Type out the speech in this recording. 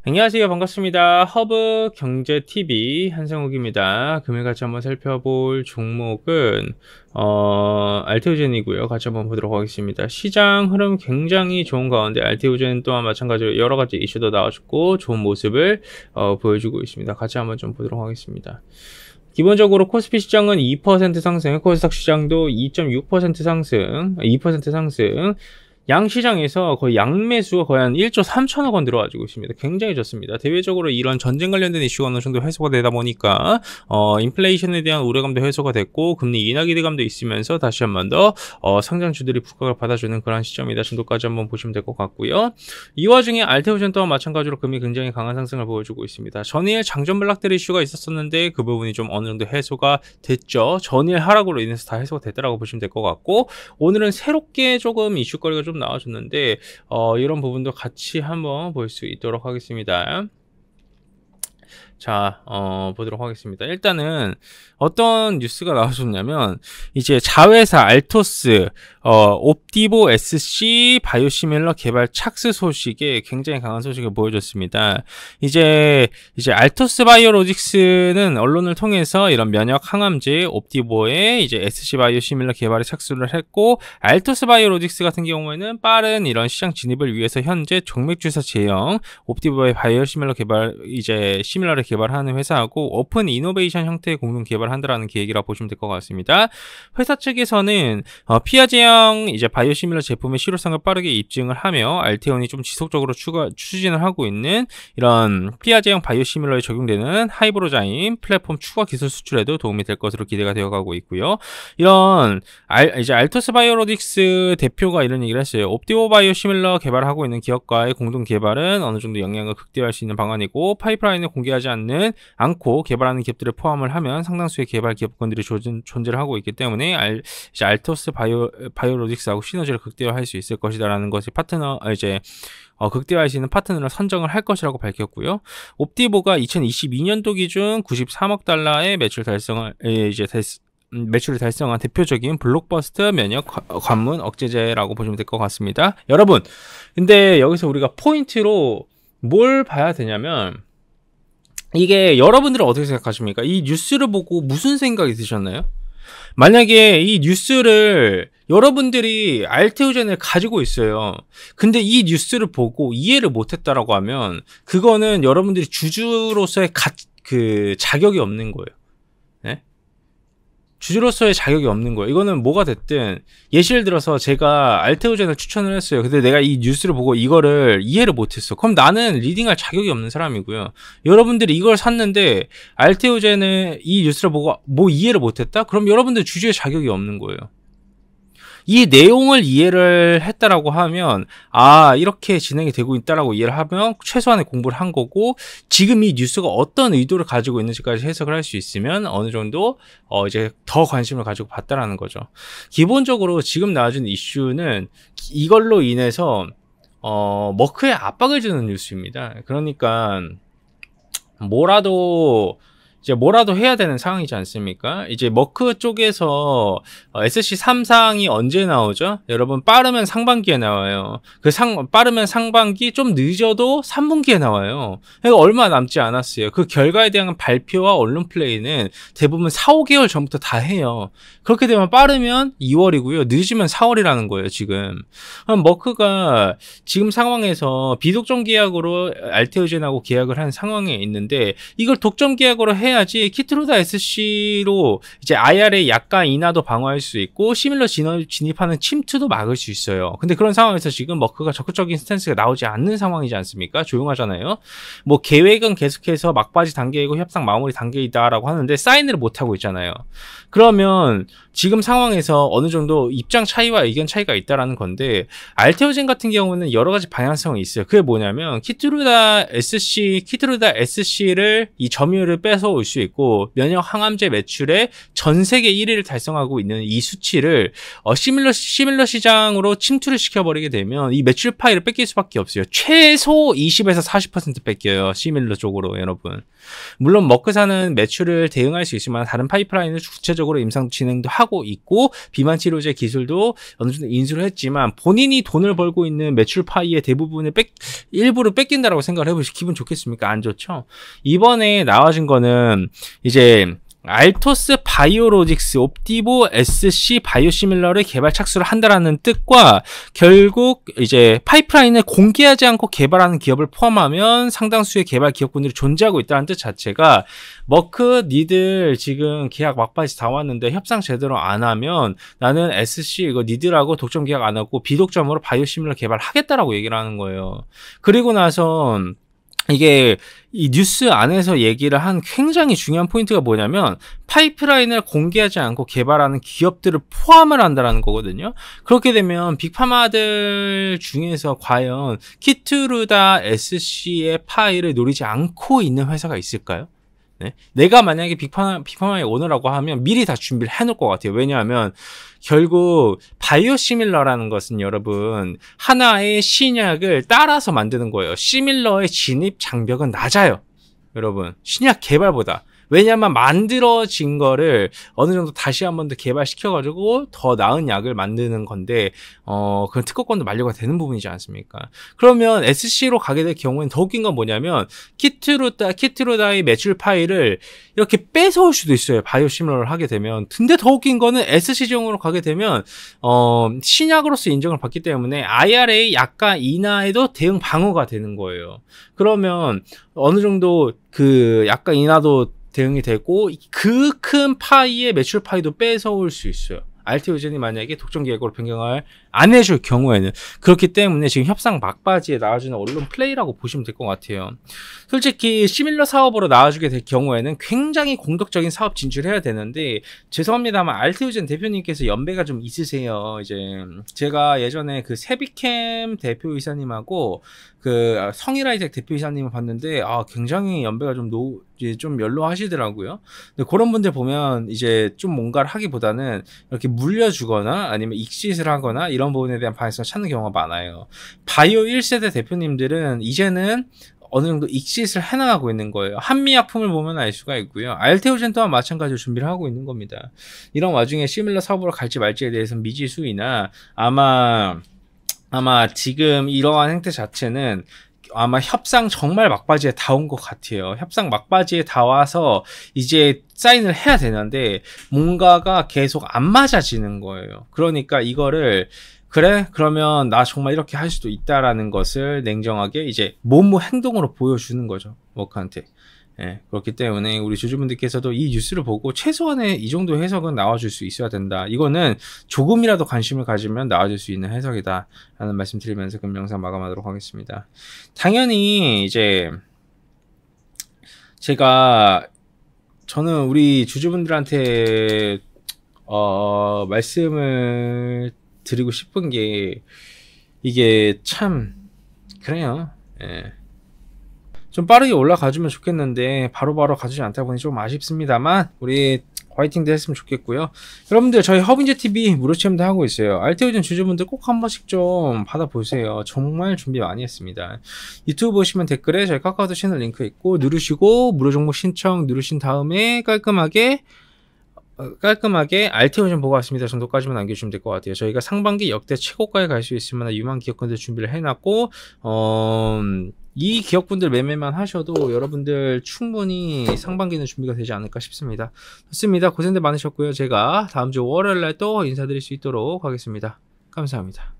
안녕하세요. 반갑습니다. 허브 경제TV 한상욱입니다. 금일 같이 한번 살펴볼 종목은 알테오젠이고요. 같이 한번 보도록 하겠습니다. 시장 흐름 굉장히 좋은 가운데 알테오젠 또한 마찬가지로 여러가지 이슈도 나와주고 좋은 모습을 보여주고 있습니다. 같이 한번 좀 보도록 하겠습니다. 기본적으로 코스피 시장은 2% 상승, 코스닥 시장도 2.6% 상승, 2% 상승. 양 시장에서 거의 양매수가 거의 한 1조 3천억 원 들어가지고 있습니다. 굉장히 좋습니다. 대외적으로 이런 전쟁 관련된 이슈가 어느 정도 해소가 되다 보니까 인플레이션에 대한 우려감도 해소가 됐고 금리 인하 기대감도 있으면서 다시 한 번 더 상장주들이 부각을 받아주는 그런 시점이다 정도까지 한번 보시면 될 것 같고요. 이 와중에 알테오젠 또한 마찬가지로 금이 굉장히 강한 상승을 보여주고 있습니다. 전일 장전 블락들 이슈가 있었었는데 그 부분이 좀 어느 정도 해소가 됐죠. 전일 하락으로 인해서 다 해소가 됐다라고 보시면 될 것 같고, 오늘은 새롭게 조금 이슈거리가 좀 나와줬는데 이런 부분도 같이 한번 볼 수 있도록 하겠습니다. 자, 보도록 하겠습니다. 일단은 어떤 뉴스가 나와줬냐면 이제 자회사 알토스 옵티보 SC 바이오시밀러 개발 착수 소식에 굉장히 강한 소식을 보여줬습니다. 이제 알토스 바이오로직스는 언론을 통해서 이런 면역 항암제 옵티보의 이제 SC 바이오시밀러 개발에 착수를 했고, 알토스 바이오로직스 같은 경우에는 빠른 이런 시장 진입을 위해서 현재 종맥주사 제형 옵티보의 바이오시밀러 개발 이제 시밀러를 개발하는 회사하고 오픈 이노베이션 형태의 공동 개발한다라는 계획이라고 보시면 될 것 같습니다. 회사 측에서는 피아 제형 이제 바이오시밀러 제품의 실효성을 빠르게 입증을 하며 알테온이 좀 지속적으로 추진을 하고 있는 이런 피아 제형 바이오시밀러에 적용되는 하이브로자인 플랫폼 추가 기술 수출에도 도움이 될 것으로 기대가 되어가고 있고요. 이런 이제 알토스 바이오로직스 대표가 이런 얘기를 했어요. 옵티보 바이오시밀러 개발하고 있는 기업과의 공동 개발은 어느 정도 영향을 극대화할 수 있는 방안이고, 파이프라인을 공개하지 않고 개발하는 기업들을 포함을 하면 상당수의 개발 기업군들이 존재를 하고 있기 때문에 이제 알토스 바이오로직스하고 시너지를 극대화할 수 있을 것이다라는 것이 극대화할 수 있는 파트너를 선정을 할 것이라고 밝혔고요. 옵티보가 2022년도 기준 93억 달러의 매출을 달성한 대표적인 블록버스터 면역 관문 억제제라고 보시면 될 것 같습니다. 여러분, 근데 여기서 우리가 포인트로 뭘 봐야 되냐면, 이게 여러분들은 어떻게 생각하십니까? 이 뉴스를 보고 무슨 생각이 드셨나요? 만약에 이 뉴스를 여러분들이 알테오젠을 가지고 있어요. 근데 이 뉴스를 보고 이해를 못했다라고 하면 그거는 여러분들이 주주로서의 자격이 없는 거예요. 네? 주주로서의 자격이 없는 거예요. 이거는 뭐가 됐든, 예시를 들어서 제가 알테오젠을 추천을 했어요. 근데 내가 이 뉴스를 보고 이거를 이해를 못했어. 그럼 나는 리딩할 자격이 없는 사람이고요. 여러분들이 이걸 샀는데 알테오젠을 이 뉴스를 보고 뭐 이해를 못했다? 그럼 여러분들 주주의 자격이 없는 거예요. 이 내용을 이해를 했다라고 하면, 이렇게 진행이 되고 있다라고 이해를 하면 최소한의 공부를 한 거고, 지금 이 뉴스가 어떤 의도를 가지고 있는지까지 해석을 할 수 있으면 어느 정도 이제 더 관심을 가지고 봤다라는 거죠. 기본적으로 지금 나와준 이슈는 이걸로 인해서 머크에 압박을 주는 뉴스입니다. 그러니까 뭐라도 해야 되는 상황이지 않습니까? 이제 머크 쪽에서 SC3상이 언제 나오죠? 여러분, 빠르면 상반기에 나와요. 빠르면 상반기, 좀 늦어도 3분기에 나와요. 그러니까 얼마 남지 않았어요. 그 결과에 대한 발표와 언론 플레이는 대부분 4, 5개월 전부터 다 해요. 그렇게 되면 빠르면 2월이고요. 늦으면 4월이라는 거예요, 지금. 머크가 지금 상황에서 비독점 계약으로 알테오젠하고 계약을 한 상황에 있는데, 이걸 독점 계약으로 해야지 키트루다 SC로 이제 IRA 약간 인하도 방어할 수 있고 시밀러 진입하는 침투도 막을 수 있어요. 근데 그런 상황에서 지금 머크가 적극적인 스탠스가 나오지 않는 상황이지 않습니까? 조용하잖아요. 뭐 계획은 계속해서 막바지 단계이고 협상 마무리 단계이다라고 하는데 사인을 못하고 있잖아요. 그러면 지금 상황에서 어느 정도 입장 차이와 의견 차이가 있다라는 건데, 알테오젠 같은 경우는 여러 가지 방향성이 있어요. 그게 뭐냐면 키트루다 SC를 이 점유율을 올 수 있고 면역 항암제 매출의 전 세계 1위를 달성하고 있는 이 수치를 시밀러 시장으로 침투를 시켜버리게 되면 이 매출 파이를 뺏길 수밖에 없어요. 최소 20에서 40% 뺏겨요. 시밀러 쪽으로 여러분. 물론 먹고 사는 매출을 대응할 수 있지만 다른 파이프라인을 구체적으로 임상 진행도 하고 있고 비만 치료제 기술도 어느 정도 인수를 했지만 본인이 돈을 벌고 있는 매출 파이의 대부분을 일부를 뺏긴다라고 생각을 해보시면 기분 좋겠습니까? 안 좋죠? 이번에 나와준 거는 이제 알토스 바이오로직스 옵티보 SC 바이오시밀러를 개발 착수를 한다라는 뜻과 결국 이제 파이프라인을 공개하지 않고 개발하는 기업을 포함하면 상당수의 개발 기업군들이 존재하고 있다는 뜻 자체가 머크 니들 지금 계약 막바지 다 왔는데 협상 제대로 안 하면 나는 SC 이거 니들하고 독점 계약 안 하고 비독점으로 바이오시밀러 개발하겠다라고 얘기를 하는 거예요. 그리고 나서 이게 이 뉴스 안에서 얘기를 한 굉장히 중요한 포인트가 뭐냐면 파이프라인을 공개하지 않고 개발하는 기업들을 포함을 한다는 거거든요. 그렇게 되면 빅파마들 중에서 과연 키트루다 SC의 파이를 노리지 않고 있는 회사가 있을까요? 네? 내가 만약에 빅파마의 오너라고 하면 미리 다 준비를 해놓을 것 같아요. 왜냐하면 결국 바이오시밀러라는 것은 여러분 하나의 신약을 따라서 만드는 거예요. 시밀러의 진입 장벽은 낮아요. 여러분 신약 개발보다. 왜냐하면 만들어진 거를 어느 정도 다시 한 번 더 개발시켜가지고 더 나은 약을 만드는 건데 그런 특허권도 만료가 되는 부분이지 않습니까? 그러면 SC로 가게 될 경우에는 더 웃긴 건 뭐냐면 키트루다의 매출 파이를 이렇게 뺏어올 수도 있어요. 바이오시밀러를 하게 되면. 근데 더 웃긴 거는 SC종으로 가게 되면 신약으로서 인정을 받기 때문에 IRA 약가 인하에도 대응 방어가 되는 거예요. 그러면 어느 정도 그 약가 인하도 대응이 되고 그 큰 파이의 매출 파이도 뺏어올 수 있어요. 알테오젠이 만약에 독점 계획으로 변경을 안 해줄 경우에는. 그렇기 때문에 지금 협상 막바지에 나와주는 언론 플레이라고 보시면 될 것 같아요. 솔직히 시밀러 사업으로 나와주게 될 경우에는 굉장히 공격적인 사업 진출해야 되는데 죄송합니다만 알테오젠 대표님께서 연배가 좀 있으세요. 이제 제가 예전에 그 세비캠 대표이사님하고 그 성일아이텍 대표이사님을 봤는데 굉장히 연배가 좀 연로하시더라고요. 근데 그런 분들 보면 이제 좀 뭔가를 하기보다는 이렇게 물려주거나 아니면 익시트를 하거나 이런 부분에 대한 방향성을 찾는 경우가 많아요. 바이오 1세대 대표님들은 이제는 어느 정도 익시트를 해나가고 있는 거예요. 한미약품을 보면 알 수가 있고요. 알테오젠 또한 마찬가지로 준비를 하고 있는 겁니다. 이런 와중에 시밀러 사업으로 갈지 말지에 대해서는 미지수이나 아마 지금 이러한 행태 자체는 아마 협상 정말 막바지에 다 온 것 같아요. 협상 막바지에 다 와서 이제 사인을 해야 되는데 뭔가가 계속 안 맞아지는 거예요. 그러니까 이거를 그러면 나 정말 이렇게 할 수도 있다라는 것을 냉정하게 이제 몸무 행동으로 보여주는 거죠. 워크한테. 예, 그렇기 때문에 우리 주주분들께서도 이 뉴스를 보고 최소한의 이 정도 해석은 나와줄 수 있어야 된다. 이거는 조금이라도 관심을 가지면 나와줄 수 있는 해석이다. 라는 말씀 드리면서 그럼 영상 마감하도록 하겠습니다. 당연히 이제 저는 우리 주주분들한테 말씀을 드리고 싶은 게 이게 참 그래요. 예. 좀 빠르게 올라가주면 좋겠는데 바로바로 가주지 않다 보니 좀 아쉽습니다만 우리 화이팅도 했으면 좋겠고요. 여러분들 저희 허브인제TV 무료 체험도 하고 있어요. 알테오젠 주주분들 꼭 한 번씩 좀 받아보세요. 정말 준비 많이 했습니다. 유튜브 보시면 댓글에 저희 카카오톡 채널 링크 있고 누르시고 무료 종목 신청 누르신 다음에 깔끔하게 알테오젠 보고 왔습니다 정도까지만 남겨주시면 될 것 같아요. 저희가 상반기 역대 최고가에 갈 수 있을 만한 유망 기업군들 준비를 해놨고 이 기업군들 매매만 하셔도 여러분들 충분히 상반기는 준비가 되지 않을까 싶습니다. 좋습니다. 고생들 많으셨고요. 제가 다음 주 월요일날 또 인사드릴 수 있도록 하겠습니다. 감사합니다.